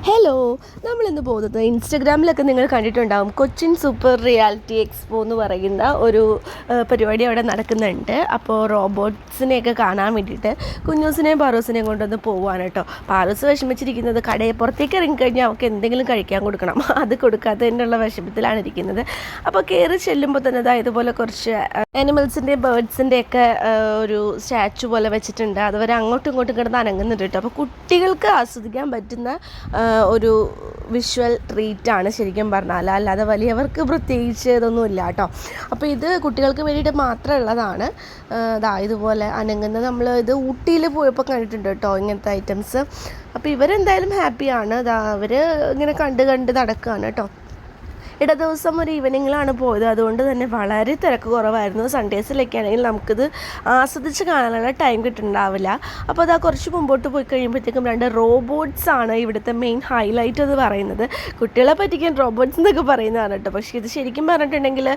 Hello, നമ്മളിന്ന് പോകുന്നത് ഇൻസ്റ്റഗ്രാമിലൊക്കെ നിങ്ങൾ കണ്ടിട്ടുണ്ടാകും. കൊച്ചിൻ സൂപ്പർ റിയാലിറ്റി എക്സ്പോ എന്ന് പറയുന്ന ഒരു പരിപാടി അവിടെ നടക്കുന്നുണ്ട്. അപ്പോൾ റോബോട്ട്സിനെയൊക്കെ കാണാൻ വേണ്ടിയിട്ട് കുഞ്ഞൂസിനെയും പാറൂസിനെയും കൊണ്ടൊന്ന് പോവുകയാണ് കേട്ടോ. പാറൂസ് വിഷമിച്ചിരിക്കുന്നത് കടയിൽ പുറത്തേക്ക് ഇറങ്ങിക്കഴിഞ്ഞാൽ അവൾക്ക് എന്തെങ്കിലും കഴിക്കാൻ കൊടുക്കണം, അത് കൊടുക്കാത്തതിനുള്ള വിഷമത്തിലാണ് ഇരിക്കുന്നത്. അപ്പോൾ കയറി ചെല്ലുമ്പോൾ തന്നെ ഇതുപോലെ കുറച്ച് ആനിമൽസിൻ്റെ ബേർഡ്സിൻ്റെ ഒക്കെ ഒരു സ്റ്റാച്ചു പോലെ വെച്ചിട്ടുണ്ട്. അതുവരെ അങ്ങോട്ടും ഇങ്ങോട്ടും കിടന്ന് അനങ്ങുന്നുണ്ട് കേട്ടോ. അപ്പോൾ കുട്ടികൾക്ക് ആസ്വദിക്കാൻ പറ്റുന്ന ഒരു വിഷ്വൽ ട്രീറ്റാണ് ശരിക്കും പറഞ്ഞാൽ, അല്ലാതെ വലിയവർക്ക് പ്രത്യേകിച്ച് ഇതൊന്നുമില്ല കേട്ടോ. അപ്പോൾ ഇത് കുട്ടികൾക്ക് വേണ്ടിയിട്ട് മാത്രമുള്ളതാണ്. ഇതുപോലെ അനങ്ങുന്ന നമ്മൾ ഇത് ഊട്ടിയിൽ പോയപ്പോൾ കണ്ടിട്ടുണ്ട് കേട്ടോ ഇങ്ങനത്തെ ഐറ്റംസ്. അപ്പോൾ ഇവരെന്തായാലും ഹാപ്പിയാണ്. അവർ ഇങ്ങനെ കണ്ട് നടക്കുകയാണ് കേട്ടോ. ദിവസം ഒരു ഈവനിങ്ങിലാണ് പോയത്, അതുകൊണ്ട് തന്നെ വളരെ തിരക്ക് കുറവായിരുന്നു. സൺഡേസിലൊക്കെ ആണെങ്കിൽ നമുക്കിത് ആസ്വദിച്ച് കാണാനുള്ള ടൈം കിട്ടുന്നുണ്ടാവില്ല. അപ്പോൾ കുറച്ച് മുമ്പോട്ട് പോയി കഴിയുമ്പോഴത്തേക്കും 2 റോബോട്ട്സ് ആണ് ഇവിടുത്തെ മെയിൻ ഹൈലൈറ്റ് എന്ന് പറയുന്നത്. കുട്ടികളെ പറ്റിക്കാൻ റോബോട്ട്സ് എന്നൊക്കെ പറയുന്നതാണ് കേട്ടോ. പക്ഷേ ഇത് ശരിക്കും പറഞ്ഞിട്ടുണ്ടെങ്കിൽ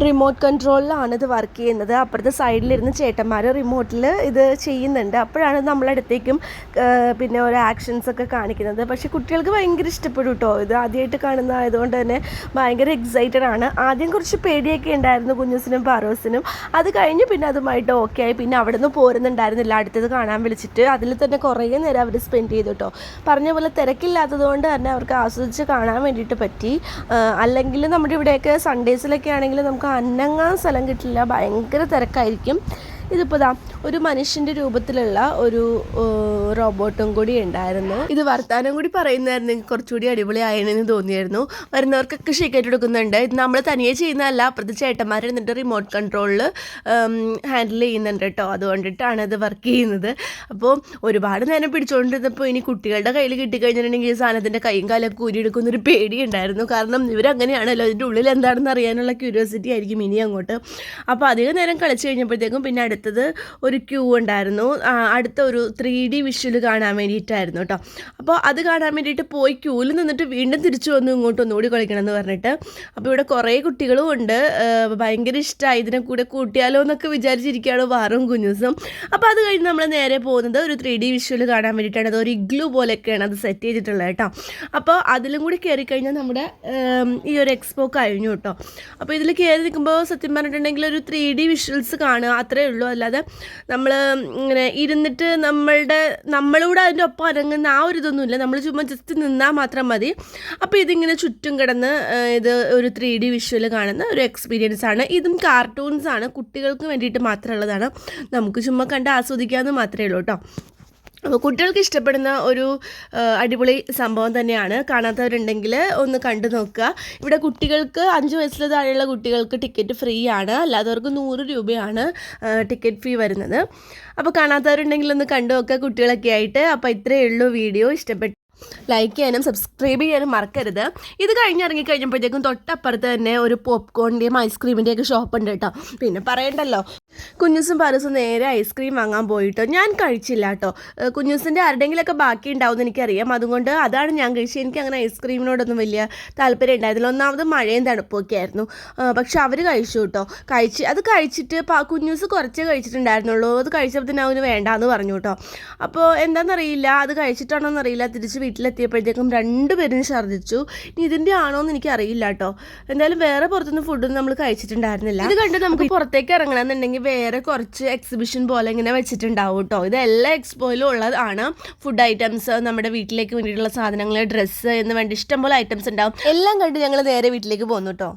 റിമോട്ട് കൺട്രോളിലാണ് ഇത് വർക്ക് ചെയ്യുന്നത്. അപ്പുറത്തെ സൈഡിലിരുന്ന് ചേട്ടന്മാർ റിമോട്ടിൽ ഇത് ചെയ്യുന്നുണ്ട്. അപ്പോഴാണ് നമ്മളടുത്തേക്കും പിന്നെ ഓരോ ആക്ഷൻസൊക്കെ കാണിക്കുന്നത്. പക്ഷേ കുട്ടികൾക്ക് ഭയങ്കര ഇഷ്ടപ്പെടും കേട്ടോ. ഇത് ആദ്യമായിട്ട് കാണുന്നതായതുകൊണ്ട് തന്നെ ഭയങ്കര എക്സൈറ്റഡ് ആണ്. ആദ്യം കുറച്ച് പേടിയൊക്കെ ഉണ്ടായിരുന്നു കുഞ്ഞൂസിനും പാറൂസിനും. അത് കഴിഞ്ഞ് പിന്നെ അതുമായിട്ട് ഓക്കെ ആയി. പിന്നെ അവിടെ നിന്ന് പോരുന്നുണ്ടായിരുന്നില്ല, അടുത്തത് കാണാൻ വിളിച്ചിട്ട് അതിൽ തന്നെ കുറേ നേരം അവർ സ്പെൻഡ് ചെയ്തു കേട്ടോ. പറഞ്ഞ പോലെ തിരക്കില്ലാത്തത് കൊണ്ട് തന്നെ അവർക്ക് ആസ്വദിച്ച് കാണാൻ വേണ്ടിയിട്ട് പറ്റി. അല്ലെങ്കിൽ നമ്മുടെ ഇവിടെയൊക്കെ സൺഡേസിലൊക്കെ ആണെങ്കിൽ നമുക്ക് അനങ്ങാൻ സ്ഥലം കിട്ടില്ല, ഭയങ്കര തിരക്കായിരിക്കും. ഇതിപ്പോൾ ഒരു മനുഷ്യൻ്റെ രൂപത്തിലുള്ള ഒരു റോബോട്ടും കൂടി ഉണ്ടായിരുന്നു. ഇത് വർത്താനം കൂടി പറയുന്നതായിരുന്നു കുറച്ചുകൂടി അടിപൊളിയായെന്ന് തോന്നിയായിരുന്നു. വരുന്നവർക്കൊക്കെ ഷേക്കായിട്ട് എടുക്കുന്നുണ്ട്. ഇത് നമ്മൾ തനിയെ ചെയ്യുന്നതല്ല, അപ്പുറത്ത് ചേട്ടന്മാർ എന്നിട്ട് റിമോട്ട് കൺട്രോളിൽ ഹാൻഡിൽ ചെയ്യുന്നുണ്ട് കേട്ടോ. അതുകൊണ്ടിട്ടാണ് ഇത് വർക്ക് ചെയ്യുന്നത്. അപ്പോൾ ഒരുപാട് നേരം പിടിച്ചുകൊണ്ടിരുന്നപ്പോൾ ഇനി കുട്ടികളുടെ കയ്യിൽ കിട്ടിക്കഴിഞ്ഞിട്ടുണ്ടെങ്കിൽ ഈ സാധനത്തിൻ്റെ കൈയും കാലൊക്കെ ഊരിയെടുക്കുന്നൊരു പേടി ഉണ്ടായിരുന്നു. കാരണം ഇവരങ്ങനെയാണല്ലോ, ഇതിൻ്റെ ഉള്ളിൽ എന്താണെന്ന് അറിയാനുള്ള ക്യൂരിയോസിറ്റി ആയിരിക്കും ഇനി അങ്ങോട്ട്. അപ്പോൾ അധികം നേരം കളിച്ച് കഴിഞ്ഞപ്പോഴത്തേക്കും പിന്നെ അടുത്തത് ഒരു ക്യൂ ഉണ്ടായിരുന്നു. അടുത്ത ഒരു 3D വിഷ്വൽ കാണാൻ വേണ്ടിയിട്ടായിരുന്നു കേട്ടോ. അപ്പോൾ അത് കാണാൻ വേണ്ടിയിട്ട് പോയി ക്യൂവിൽ നിന്നിട്ട് വീണ്ടും തിരിച്ചു വന്നു ഇങ്ങോട്ട് ഒന്നുകൂടി കളിക്കണം എന്ന് പറഞ്ഞിട്ട്. അപ്പോൾ ഇവിടെ കുറേ കുട്ടികളും ഉണ്ട്. ഭയങ്കര ഇഷ്ടമായി, ഇതിനെ കൂടെ കൂട്ടിയാലോ എന്നൊക്കെ വിചാരിച്ചിരിക്കുകയാണ് വാറും കുഞ്ഞൂസും. അപ്പോൾ അത് കഴിഞ്ഞ് നമ്മൾ നേരെ പോകുന്നത് ഒരു 3D വിഷ്വൽ കാണാൻ വേണ്ടിയിട്ടാണ്. അത് ഒരു ഇഗ്ലു പോലെയൊക്കെയാണ് അത് സെറ്റ് ചെയ്തിട്ടുള്ളത് കേട്ടോ. അപ്പോൾ അതിലും കൂടി കയറി കഴിഞ്ഞാൽ നമ്മുടെ ഈ ഒരു എക്സ്പോ കഴിഞ്ഞു കേട്ടോ. അപ്പോൾ ഇതിൽ കയറി നിൽക്കുമ്പോൾ സത്യം പറഞ്ഞിട്ടുണ്ടെങ്കിൽ ഒരു 3D വിഷ്വൽസ് കാണുക അത്രേ ഉള്ളൂ. അല്ലാതെ നമ്മൾ ഇങ്ങനെ ഇരുന്നിട്ട് നമ്മളൂടെ അതിൻ്റെ ഒപ്പം അനങ്ങുന്ന ആ ഒരു ഇതൊന്നുമില്ല. നമ്മൾ ചുമ്മാ ജസ്റ്റ് നിന്നാൽ മാത്രം മതി. അപ്പോൾ ഇതിങ്ങനെ ചുറ്റും കിടന്ന് ഇത് ഒരു 3D വിഷ്വൽ കാണുന്ന ഒരു എക്സ്പീരിയൻസ് ആണ്. ഇതും കാർട്ടൂൺസ് ആണ്, കുട്ടികൾക്ക് വേണ്ടിയിട്ട് മാത്രമുള്ളതാണ്. നമുക്ക് ചുമ്മാ കണ്ട് ആസ്വദിക്കാമെന്ന് മാത്രമേ ഉള്ളൂ കേട്ടോ. അപ്പോൾ കുട്ടികൾക്ക് ഇഷ്ടപ്പെടുന്ന ഒരു അടിപൊളി സംഭവം തന്നെയാണ്. കാണാത്തവരുണ്ടെങ്കിൽ ഒന്ന് കണ്ടു നോക്കുക. ഇവിടെ കുട്ടികൾക്ക് 5 വയസ്സിൽ താഴെയുള്ള കുട്ടികൾക്ക് ടിക്കറ്റ് ഫ്രീ ആണ്, അല്ലാത്തവർക്ക് 100 രൂപയാണ് ടിക്കറ്റ് ഫീ വരുന്നത്. അപ്പോൾ കാണാത്തവരുണ്ടെങ്കിൽ ഒന്ന് കണ്ടു നോക്കുക കുട്ടികളൊക്കെ ആയിട്ട്. അപ്പോൾ ഇത്രയേ ഉള്ളൂ വീഡിയോ. ഇഷ്ടപ്പെട്ടു ലൈക്ക് ചെയ്യാനും സബ്സ്ക്രൈബ് ചെയ്യാനും മറക്കരുത്. ഇത് കഴിഞ്ഞപ്പോഴത്തേക്കും തൊട്ടപ്പുറത്ത് തന്നെ ഒരു പോപ്കോണിൻ്റെയും ഐസ്ക്രീമിൻ്റെയൊക്കെ ഷോപ്പ് ഉണ്ട് കേട്ടോ. പിന്നെ പറയണ്ടല്ലോ, കുഞ്ഞൂസും പാറൂസും നേരെ ഐസ്ക്രീം വാങ്ങാൻ പോയിട്ടോ. ഞാൻ കഴിച്ചില്ല കേട്ടോ. കുഞ്ഞൂസിൻ്റെ ആരുടെങ്കിലൊക്കെ ബാക്കി ഉണ്ടാവുമെന്ന് എനിക്കറിയാം, അതുകൊണ്ട് അതാണ് ഞാൻ കഴിച്ചത്. എനിക്ക് അങ്ങനെ ഐസ്ക്രീമിനോടൊന്നും വലിയ താല്പര്യം ഉണ്ടായിരുന്നില്ല. ഒന്നാമത് മഴയും തണുപ്പൊക്കെ ആയിരുന്നു. പക്ഷെ അവർ കഴിച്ചു കേട്ടോ. അത് കഴിച്ചിട്ട് കുഞ്ഞൂസ് കുറച്ചേ കഴിച്ചിട്ടുണ്ടായിരുന്നുള്ളൂ. അത് കഴിച്ചപ്പോൾ തന്നെ അവന് വേണ്ടാന്ന് പറഞ്ഞു കേട്ടോ. അപ്പോൾ എന്താണെന്നറിയില്ല, അത് കഴിച്ചിട്ടാണോന്നറിയില്ല, തിരിച്ച് വീട്ടിലെത്തിയപ്പോഴത്തേക്കും 2 പേരും ഛർദ്ദിച്ചു. ഇനി ഇതിൻ്റെ ആണോന്ന് എനിക്ക് അറിയില്ല കേട്ടോ. എന്തായാലും വേറെ പുറത്തുനിന്ന് ഫുഡൊന്നും നമ്മൾ കഴിച്ചിട്ടുണ്ടായിരുന്നില്ല. ഇത് കണ്ട് നമുക്ക് പുറത്തേക്ക് ഇറങ്ങണമെന്നുണ്ടെങ്കിൽ വേറെ കുറച്ച് എക്സിബിഷൻ പോലെ ഇങ്ങനെ വെച്ചിട്ടുണ്ടാവും കേട്ടോ. ഇത് എല്ലാ എക്സ്പോയിലും ഉള്ളതാണ്. ഫുഡ് ഐറ്റംസ്, നമ്മുടെ വീട്ടിലേക്ക് വേണ്ടിയിട്ടുള്ള സാധനങ്ങൾ, ഡ്രസ്സ് എന്ന് വേണ്ടി ഇഷ്ടംപോലെ ഐറ്റംസ് ഉണ്ടാവും. എല്ലാം കണ്ട് ഞങ്ങൾ നേരെ വീട്ടിലേക്ക് പോന്നു കേട്ടോ.